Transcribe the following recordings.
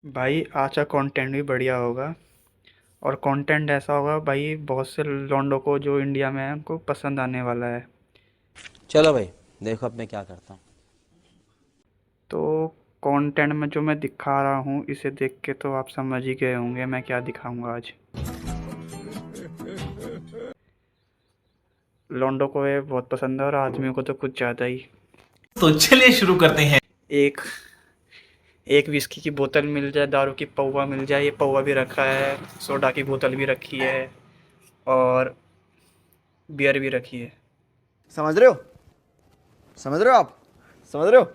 भाई आज का कंटेंट भी बढ़िया होगा। और कंटेंट ऐसा होगा भाई, बहुत से लौंडों को जो इंडिया में है उनको पसंद आने वाला है। चलो भाई, देखो अब मैं क्या करता हूँ। तो कंटेंट में जो मैं दिखा रहा हूँ इसे देख के तो आप समझ ही गए होंगे मैं क्या दिखाऊंगा आज। लौंडों को ये बहुत पसंद है और आदमियों को तो कुछ ज़्यादा ही। तो चलिए शुरू करते हैं। एक एक विस्की की बोतल मिल जाए, दारू की पौवा मिल जाए, ये पौवा भी रखा है, सोडा की बोतल भी रखी है और बियर भी रखी है। समझ रहे हो? समझ रहे हो आप? समझ रहे हो?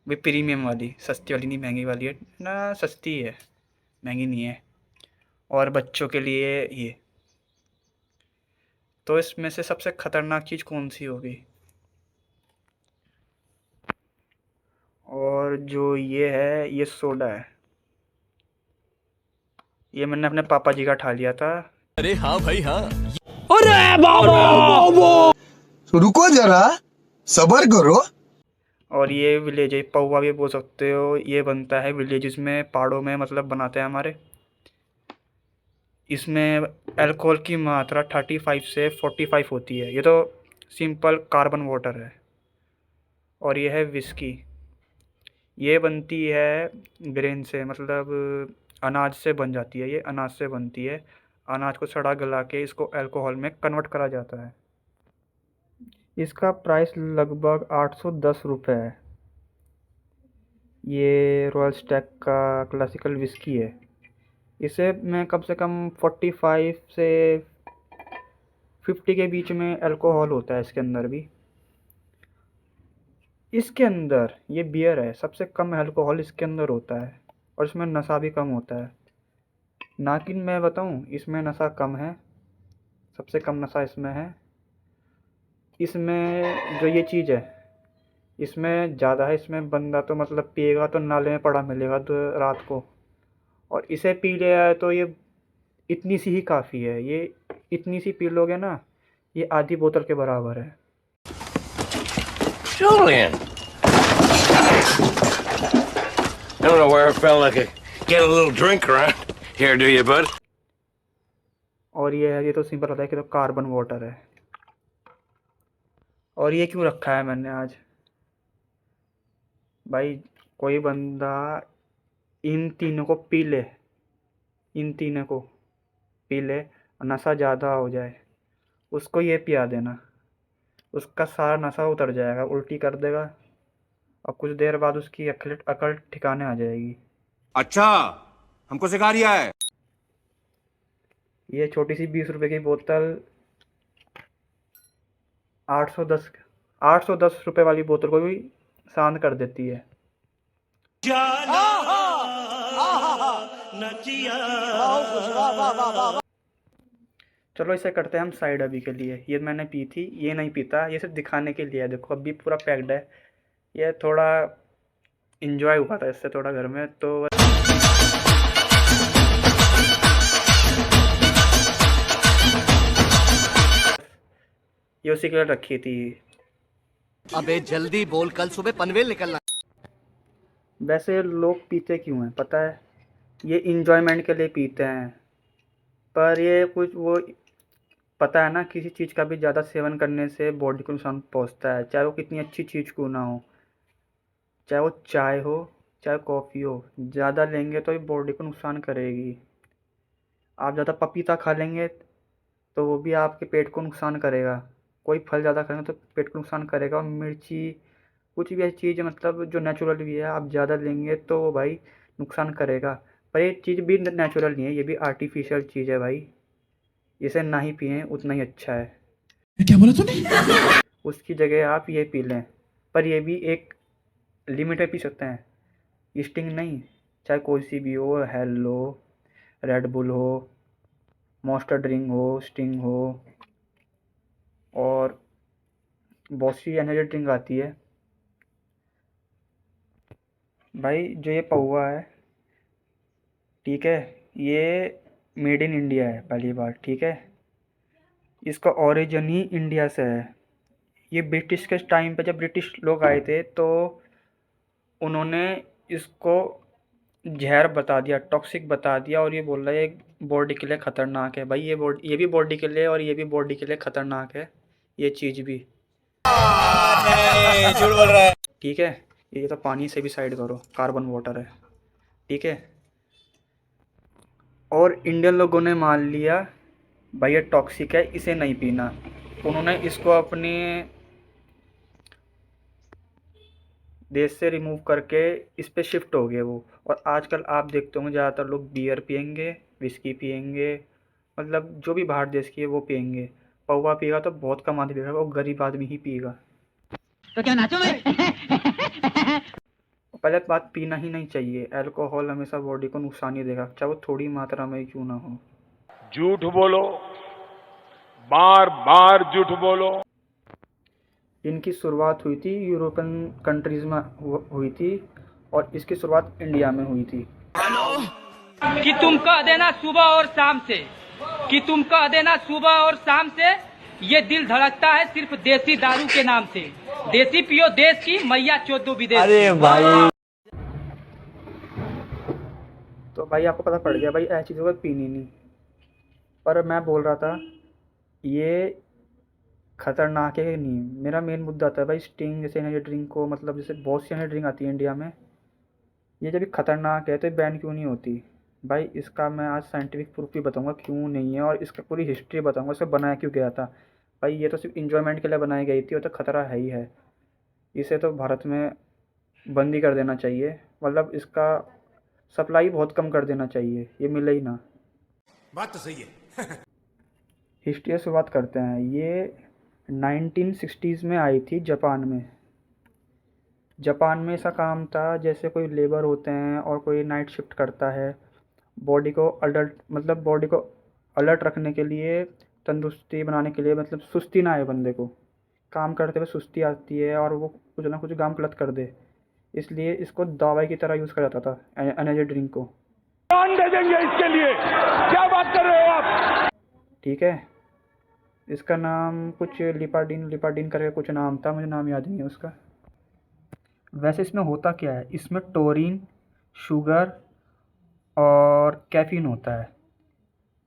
भी प्रीमियम वाली, सस्ती वाली नहीं, महंगी वाली है ना, सस्ती है, महंगी नहीं है। और बच्चों के लिए ये। तो इसमें से सबसे खतरनाक चीज़ कौन सी होगी? और जो ये है ये सोडा है। ये मैंने अपने पापा जी का ठा लिया था। अरे हाँ भाई हाँ। तो रुको जरा, सबर करो। और ये विलेज पौवा भी बोल सकते हो, ये बनता है विलेजेस में, पहाड़ों में मतलब बनाते हैं हमारे। इसमें अल्कोहल की मात्रा 35 से 45 होती है। ये तो सिंपल कार्बन वाटर है। और ये है विस्की। ये बनती है ग्रेन से, मतलब अनाज से बन जाती है। ये अनाज से बनती है। अनाज को सड़ा गला के इसको अल्कोहल में कन्वर्ट करा जाता है। इसका प्राइस लगभग 810 रुपये है। ये रॉयल स्टैग का क्लासिकल विस्की है। इसे मैं कम से कम 45 से 50 के बीच में अल्कोहल होता है इसके अंदर भी। इसके अंदर ये बियर है, सबसे कम अल्कोहल इसके अंदर होता है और इसमें नशा भी कम होता है। ना कि मैं बताऊं, इसमें नशा कम है, सबसे कम नशा इसमें है। इसमें जो ये चीज़ है इसमें ज़्यादा है। इसमें बंदा तो मतलब पिएगा तो नाले में पड़ा मिलेगा रात को। और इसे पी लिया तो ये इतनी सी ही काफ़ी है। ये इतनी सी पी लोगे ना, ये आधी बोतल के बराबर है। Julian! I don't know where a fella could get a little drink around here, do you, bud? और ये है, ये तो सिंपल होता है कि तो कार्बन वाटर है। और ये क्यों रखा है मैंने आज? भाई कोई बंदा इन तीनों को पी ले, इन तीनों को पी ले और नशा ज़्यादा हो जाए, उसको ये पिया देना, उसका सारा नशा उतर जाएगा, उल्टी कर देगा और कुछ देर बाद उसकी अकल अकल ठिकाने आ जाएगी। अच्छा, हमको सिखा रिया है। ये छोटी सी 20 रुपए की बोतल 810 810 रुपये वाली बोतल को भी शांत कर देती है। चलो इसे करते हैं हम साइड अभी के लिए। ये मैंने पी थी, ये नहीं पीता, ये सिर्फ दिखाने के लिए है। देखो अभी पूरा पैक्ड है। ये थोड़ा इंजॉय हुआ था इससे थोड़ा घर में, तो ये उसी के लिए रखी थी। अबे जल्दी बोल, कल सुबह पनवेल निकलना। वैसे लोग पीते क्यों हैं पता है? ये इंजॉयमेंट के लिए पीते हैं। पर ये कुछ वो पता है ना, किसी चीज़ का भी ज़्यादा सेवन करने से बॉडी को नुकसान पहुंचता है, चाहे वो कितनी अच्छी चीज़ क्यों ना हो। चाहे वो चाय हो, चाहे कॉफ़ी हो, ज़्यादा लेंगे तो ये बॉडी को नुकसान करेगी। आप ज़्यादा पपीता खा लेंगे तो वो भी आपके पेट को नुकसान करेगा। कोई फल ज़्यादा खाएंगे तो पेट को नुकसान करेगा। और मिर्ची, कुछ भी ऐसी चीज़ मतलब जो नेचुरल भी है, आप ज़्यादा लेंगे तो वो भाई नुकसान करेगा। पर ये चीज़ भी नेचुरल नहीं है, ये भी आर्टिफिशियल चीज़ है भाई। इसे ना ही पिएं उतना ही अच्छा है। क्या बोला तूने? उसकी जगह आप ये पी लें, पर ये भी एक लिमिट में पी सकते हैं, स्टिंग नहीं। चाहे कोई सी भी हो, हेलो, रेड बुल हो, मॉन्स्टर ड्रिंक हो, स्टिंग हो, और बहुत सी एनर्जी ड्रिंक आती है। भाई जो ये पौवा है, ठीक है, ये मेड इन इंडिया है पहली बात, ठीक है। इसका ओरिजिन ही इंडिया से है। ये ब्रिटिश के टाइम पे, जब ब्रिटिश लोग आए थे तो उन्होंने इसको जहर बता दिया, टॉक्सिक बता दिया, और ये बोल रहा है ये बॉडी के लिए ख़तरनाक है। भाई ये भी बॉडी के लिए और ये भी बॉडी के लिए ख़तरनाक है, ये चीज़ भी। नहीं, झूठ बोल रहा है। ठीक है, ये तो पानी से भी साइड करो, कार्बन वाटर है। ठीक है, और इंडियन लोगों ने मान लिया भाई ये टॉक्सिक है, इसे नहीं पीना। उन्होंने इसको अपने देश से रिमूव करके इस पे शिफ्ट हो गए वो। और आजकल आप देखते होंगे ज़्यादातर लोग बियर पियेंगे, विस्की पियेंगे, मतलब जो भी बाहर देश की है वो पियेंगे। पौवा पिएगा तो बहुत कम आदमी पिएगा, वो गरीब आदमी ही पिएगा। तो क्या नाचो मैं? पहले बात, पीना ही नहीं चाहिए। अल्कोहल हमेशा बॉडी को नुकसान ही देगा, चाहे वो थोड़ी मात्रा में ही क्यों ना हो। झूठ बोलो, बार बार झूठ बोलो। इनकी शुरुआत हुई थी यूरोपियन कंट्रीज़ में हुई थी, और इसकी शुरुआत इंडिया में हुई थी। कि तुम कह देना सुबह और शाम से, कि तुम कह देना सुबह और शाम से, ये दिल धड़कता है सिर्फ देसी दारू के नाम से। देसी पियो देश की, मैया चोद दो विदेश। अरे भाई, तो भाई आपको पता पड़ गया भाई ऐसी चीज़ों को पीनी नहीं। पर मैं बोल रहा था ये खतरनाक है कि नहीं। मेरा मेन मुद्दा था भाई स्टिंग जैसे एनर्जी ड्रिंक को, मतलब जैसे बहुत सी एनर्जी ड्रिंक आती है इंडिया में, ये जब खतरनाक है तो बैन क्यों नहीं होती। भाई इसका मैं आज साइंटिफिक प्रूफ भी बताऊंगा क्यों नहीं है, और इसका पूरी हिस्ट्री बताऊंगा इसे बनाया क्यों गया था। भाई ये तो सिर्फ इंजॉयमेंट के लिए बनाई गई थी, और तो खतरा है ही है। इसे तो भारत में बंद ही कर देना चाहिए, मतलब इसका सप्लाई बहुत कम कर देना चाहिए, ये मिले ही ना। बात तो सही है। हिस्ट्री से शुरुआत करते हैं। ये 1960s में आई थी जापान में। जापान में ऐसा काम था जैसे कोई लेबर होते हैं और कोई नाइट शिफ्ट करता है, बॉडी को अलर्ट, मतलब बॉडी को अलर्ट रखने के लिए, तंदुरुस्ती बनाने के लिए, मतलब सुस्ती ना आए बंदे को, काम करते हुए सुस्ती आती है और वो कुछ ना कुछ काम गलत कर दे, इसलिए इसको दवाई की तरह यूज़ करा जाता था एनर्जी ड्रिंक को। जान दे देंगे इसके लिए, क्या बात कर रहे हो आप? ठीक है, इसका नाम कुछ लिपाडीन करके कुछ नाम था, मुझे नाम याद नहीं है उसका। वैसे इसमें होता क्या है, इसमें टोरिन, शुगर और कैफीन होता है।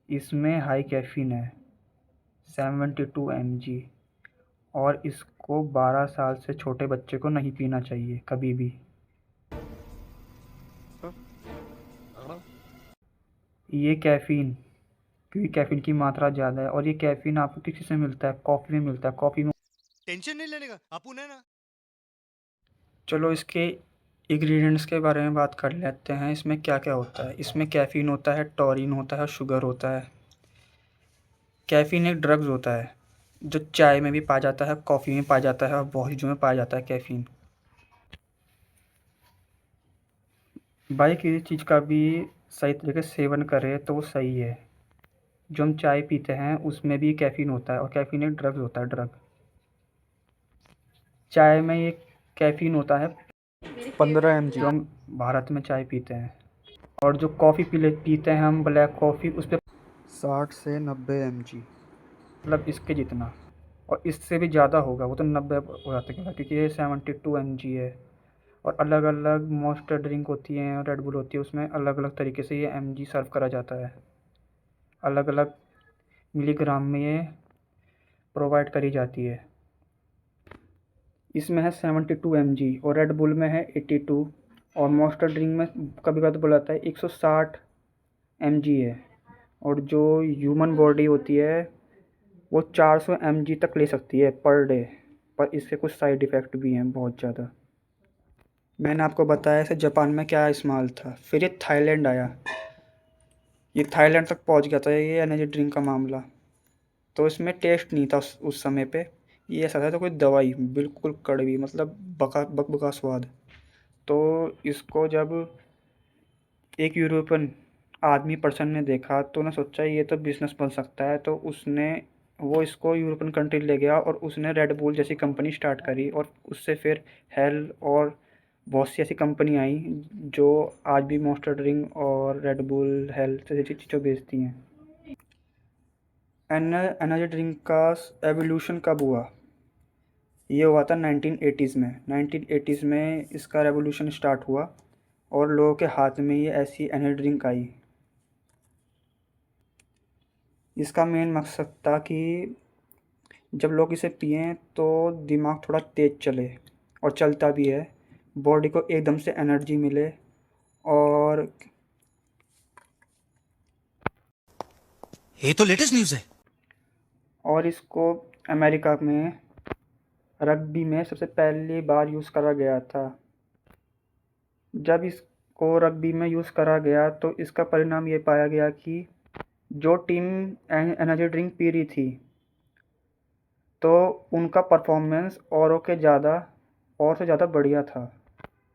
इसमें हाई कैफीन है 72 mg, और इसको 12 साल से छोटे बच्चे को नहीं पीना चाहिए कभी भी। ये कैफीन, क्योंकि कैफीन की मात्रा ज़्यादा है, और ये कैफीन आपको किसी से मिलता है, कॉफ़ी में मिलता है। कॉफ़ी में टेंशन नहीं लेने का, अपुन है ना। चलो इसके इंग्रेडिएंट्स के बारे में बात कर लेते हैं। इसमें क्या क्या होता है। इसमें कैफीन होता है, टोरिन होता है, शुगर होता है। कैफीन एक ड्रग्स होता है जो चाय में भी पाया जाता है, कॉफ़ी में पाया जाता है, और बहुत चीज़ों में पाया जाता है कैफीन। भाई किसी चीज़ का भी सही तरीके से सेवन करें तो वो सही है। जो हम चाय पीते हैं उसमें भी कैफीन होता है, और कैफीन एक ड्रग्स होता है, ड्रग। चाय में ये कैफीन होता है 15 mg, जो हम भारत में चाय पीते हैं। और जो कॉफ़ी पीते हैं हम, ब्लैक कॉफ़ी, उस पर 60 से 90 mg, मतलब इसके जितना, और इससे भी ज़्यादा होगा, वो तो 90 हो जाता है क्योंकि ये 72 mg है। और अलग अलग मॉन्स्टर ड्रिंक होती हैं और रेड बुल होती है, उसमें अलग अलग तरीके से ये mg सर्व करा जाता है, अलग अलग मिलीग्राम में ये प्रोवाइड करी जाती है। इसमें है 72 mg, और रेड बुल में है 82, और मॉन्स्टर ड्रिंक में कभी कभी बोला जाता है 160 mg है। और जो ह्यूमन बॉडी होती है वो 400 mg तक ले सकती है पर डे, पर इसके कुछ साइड इफ़ेक्ट भी हैं बहुत ज़्यादा। मैंने आपको बताया इसे जापान में क्या इस्तेमाल था, फिर ये थाईलैंड आया, ये थाईलैंड तक पहुंच गया था ये एनर्जी ड्रिंक का मामला। तो इसमें टेस्ट नहीं था उस समय पे, ये ऐसा था तो कोई दवाई, बिल्कुल कड़वी, मतलब बकबका स्वाद। तो इसको जब एक यूरोपियन आदमी पर्सन ने देखा तो उसने सोचा ये तो बिज़नेस बन सकता है, तो वो इसको यूरोपियन कंट्री ले गया और उसने रेड बुल जैसी कंपनी स्टार्ट करी, और उससे फिर हेल और बहुत सी ऐसी कंपनी आई जो आज भी मॉन्स्टर ड्रिंक और रेड बुल, हेल जैसी चीज़ों बेचती हैं। एनर्जी ड्रिंक का एवोल्यूशन कब हुआ? ये हुआ था 1980s में। 1980s में इसका रेवोल्यूशन स्टार्ट हुआ, और लोगों के हाथ में ये ऐसी एनर्जी ड्रिंक आई। इसका मेन मकसद था कि जब लोग इसे पिएं तो दिमाग थोड़ा तेज़ चले, और चलता भी है, बॉडी को एकदम से एनर्जी मिले। और ये तो लेटेस्ट न्यूज़ है। और इसको अमेरिका में रग्बी में सबसे पहली बार यूज़ करा गया था। जब इसको रग्बी में यूज़ करा गया तो इसका परिणाम ये पाया गया कि जो टीम एनर्जी ड्रिंक पी रही थी तो उनका परफॉर्मेंस औरों से ज़्यादा बढ़िया था।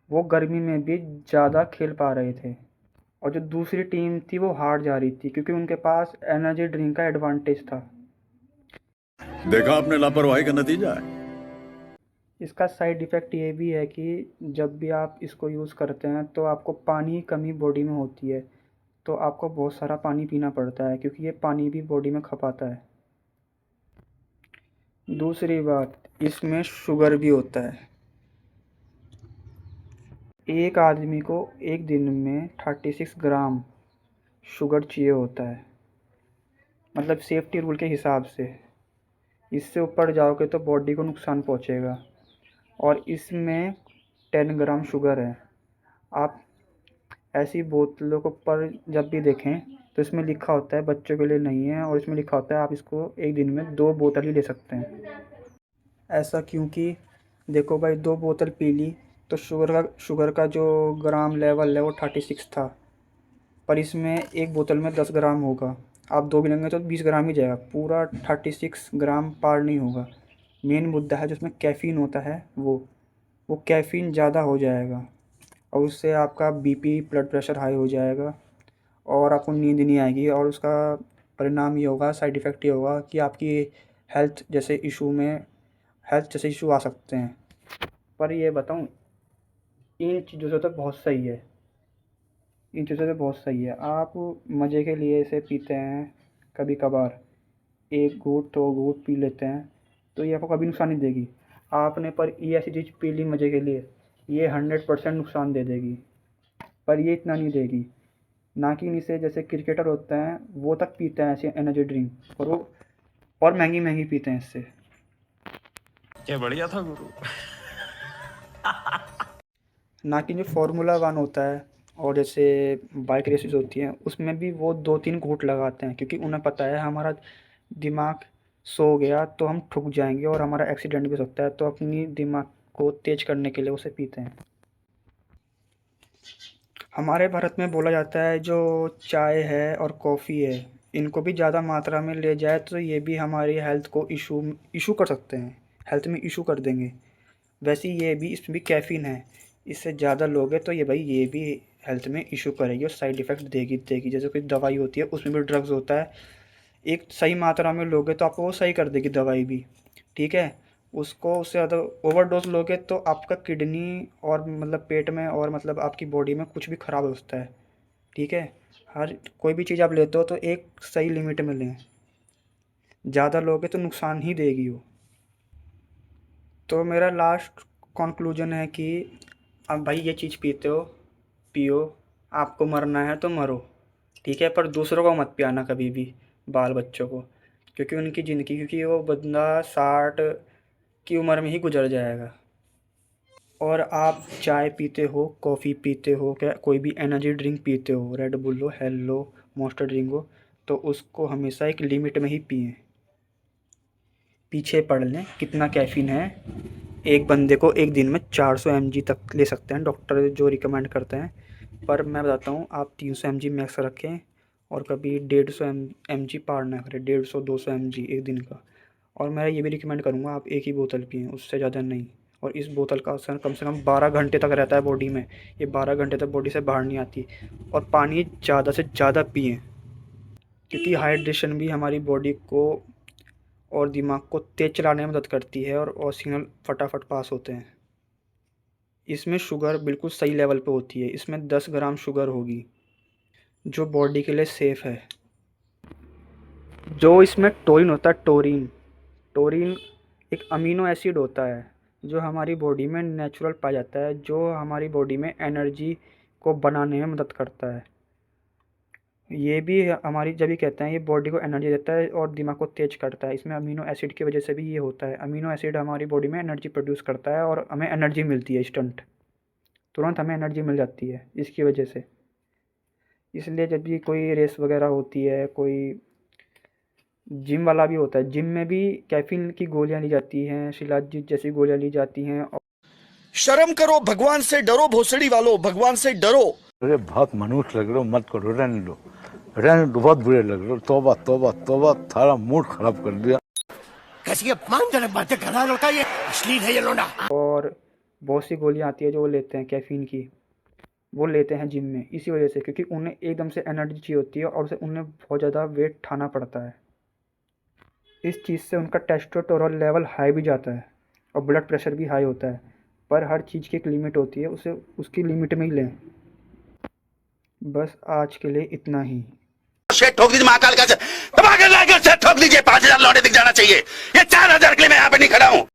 वो गर्मी में भी ज़्यादा खेल पा रहे थे, और जो दूसरी टीम थी वो हार जा रही थी क्योंकि उनके पास एनर्जी ड्रिंक का एडवांटेज था। देखा आपने लापरवाही का नतीजा है। इसका साइड इफ़ेक्ट ये भी है कि जब भी आप इसको यूज़ करते हैं तो आपको पानी की कमी बॉडी में होती है, तो आपको बहुत सारा पानी पीना पड़ता है क्योंकि ये पानी भी बॉडी में खपाता है। दूसरी बात, इसमें शुगर भी होता है। एक आदमी को एक दिन में 36 ग्राम शुगर चाहिए होता है, मतलब सेफ्टी रूल के हिसाब से। इससे ऊपर जाओगे तो बॉडी को नुकसान पहुंचेगा। और इसमें 10 ग्राम शुगर है। आप ऐसी बोतलों के ऊपर जब भी देखें तो इसमें लिखा होता है बच्चों के लिए नहीं है, और इसमें लिखा होता है आप इसको एक दिन में 2 बोतल ही ले सकते हैं। ऐसा क्योंकि देखो भाई, 2 बोतल पी ली तो शुगर का जो ग्राम लेवल है वो 36 था, पर इसमें एक बोतल में 10 ग्राम होगा। आप 2 गिनेंगे तो 20 ग्राम ही जाएगा, पूरा 36 ग्राम पार नहीं होगा। मेन मुद्दा है जिसमें कैफ़ीन होता है, वो कैफ़ीन ज़्यादा हो जाएगा, और उससे आपका बीपी, ब्लड प्रेशर हाई हो जाएगा, और आपको नींद नहीं आएगी। और उसका परिणाम ये होगा, साइड इफ़ेक्ट ये होगा कि आपकी हेल्थ जैसे इशू आ सकते हैं। पर ये बताऊं, इन चीज़ों से तो बहुत सही है, आप मज़े के लिए इसे पीते हैं, कभी कभार 1 घूंट 2 घूंट पी लेते हैं, तो ये आपको कभी नुकसान नहीं देगी। आपने पर ये ऐसी चीज़ पी ली मज़े के लिए, ये 100% नुकसान दे देगी, पर ये इतना नहीं देगी। ना कि इसे जैसे क्रिकेटर होते हैं वो तक पीते हैं ऐसे एनर्जी ड्रिंक, और वो और महंगी पीते हैं इससे। क्या बढ़िया था गुरु। ना कि जो फार्मूला 1 होता है और जैसे बाइक रेसेस होती हैं उसमें भी वो 2-3 घूंट लगाते हैं, क्योंकि उन्हें पता है हमारा दिमाग सो गया तो हम ठुक जाएंगे और हमारा एक्सीडेंट भी हो सकता है, तो अपनी दिमाग को तेज करने के लिए उसे पीते हैं। हमारे भारत में बोला जाता है जो चाय है और कॉफ़ी है, इनको भी ज़्यादा मात्रा में ले जाए तो ये भी हमारी हेल्थ को इशू कर सकते हैं, हेल्थ में इशू कर देंगे। वैसे ये भी, इसमें भी कैफ़ीन है, इससे ज़्यादा लोगे तो ये भी हेल्थ में इशू करेगी और साइड इफ़ेक्ट देगी। जैसे कोई दवाई होती है उसमें भी ड्रग्स होता है, एक सही मात्रा में लोगे तो आपको वो सही कर देगी दवाई भी, ठीक है। उससे ज़्यादा ओवरडोज लोगे तो आपका किडनी और मतलब पेट में और मतलब आपकी बॉडी में कुछ भी ख़राब हो सकता है, ठीक है। हर कोई भी चीज़ आप लेते हो तो एक सही लिमिट में लें, ज़्यादा लोगे तो नुकसान ही देगी वो। तो मेरा लास्ट कंक्लूजन है कि अब भाई ये चीज़ पीते हो पियो, आपको मरना है तो मरो, ठीक है, पर दूसरों को मत पियाना कभी भी, बाल बच्चों को, क्योंकि उनकी ज़िंदगी, क्योंकि वो बंदा 60 की उम्र में ही गुजर जाएगा। और आप चाय पीते हो, कॉफ़ी पीते हो, क्या कोई भी एनर्जी ड्रिंक पीते हो, रेड बुल हो, हेलो, मॉन्स्टर ड्रिंक हो, तो उसको हमेशा एक लिमिट में ही पिएं। पीछे पढ़ लें कितना कैफ़ीन है। एक बंदे को एक दिन में 400 mg तक ले सकते हैं, डॉक्टर जो रिकमेंड करते हैं, पर मैं बताता हूँ आप 300 mg मैक्स रखें, और कभी 150 mg पार ना करें, 150-200 mg एक दिन का। और मैं ये भी रिकमेंड करूँगा आप एक ही बोतल पिएँ, उससे ज़्यादा नहीं। और इस बोतल का असर कम से कम 12 घंटे तक रहता है बॉडी में, ये 12 घंटे तक बॉडी से बाहर नहीं आती। और पानी ज़्यादा से ज़्यादा पिएँ, क्योंकि हाइड्रेशन भी हमारी बॉडी को और दिमाग को तेज़ चलाने में मदद करती है, और सिग्नल फटाफट पास होते हैं। इसमें शुगर बिल्कुल सही लेवल पे होती है, इसमें 10 ग्राम शुगर होगी जो बॉडी के लिए सेफ़ है। जो इसमें टोरिन होता है, टोरिन एक अमीनो एसिड होता है जो हमारी बॉडी में नेचुरल पाया जाता है, जो हमारी बॉडी में एनर्जी को बनाने में मदद करता है। ये भी हमारी जब भी कहते हैं ये बॉडी को एनर्जी देता है और दिमाग को तेज करता है। इसमें अमीनो एसिड की वजह से भी ये होता है। अमीनो एसिड हमारी बॉडी में एनर्जी प्रोड्यूस करता है और हमें एनर्जी मिलती है इंस्टेंट, तुरंत हमें एनर्जी मिल जाती है इसकी वजह से। इसलिए जब भी कोई रेस वगैरह होती है, कोई जिम वाला भी होता है, जिम में भी कैफीन की गोलियां ली जाती हैं, शिलाजीत जैसी गोलियां ली जाती हैं। शर्म करो, भगवान से डरो, भोसड़ी वालों, भगवान से डरो। अरे बहुत मनुष्य लग रहे हो, मत करो, रहने दो, बहुत बुरे लग रहे हो। तौबा तौबा तौबा, थारा मूड खराब कर दिया। कैसी अपमानजनक बातें कर रहा है लड़का, ये अश्लील है ये लोंडा। और बहुत सी गोलियां आती है जो वो लेते हैं कैफीन की, वो लेते हैं जिम में इसी वजह से, क्योंकि उन्हें एकदम से एनर्जी चाहिए होती है और उसे उन्हें बहुत ज़्यादा वेट उठाना पड़ता है। इस चीज़ से उनका टेस्टोस्टेरोन लेवल हाई भी जाता है और ब्लड प्रेशर भी हाई होता है। पर हर चीज़ की एक लिमिट होती है, उसे उसकी लिमिट में ही लें। बस आज के लिए इतना ही। ठोक दीजिए महाकाल का, ठोक दीजिए, 5000 लौटे दिख जाना चाहिए। ये 4000 के लिए मैं यहाँ पे नहीं खड़ा हूँ।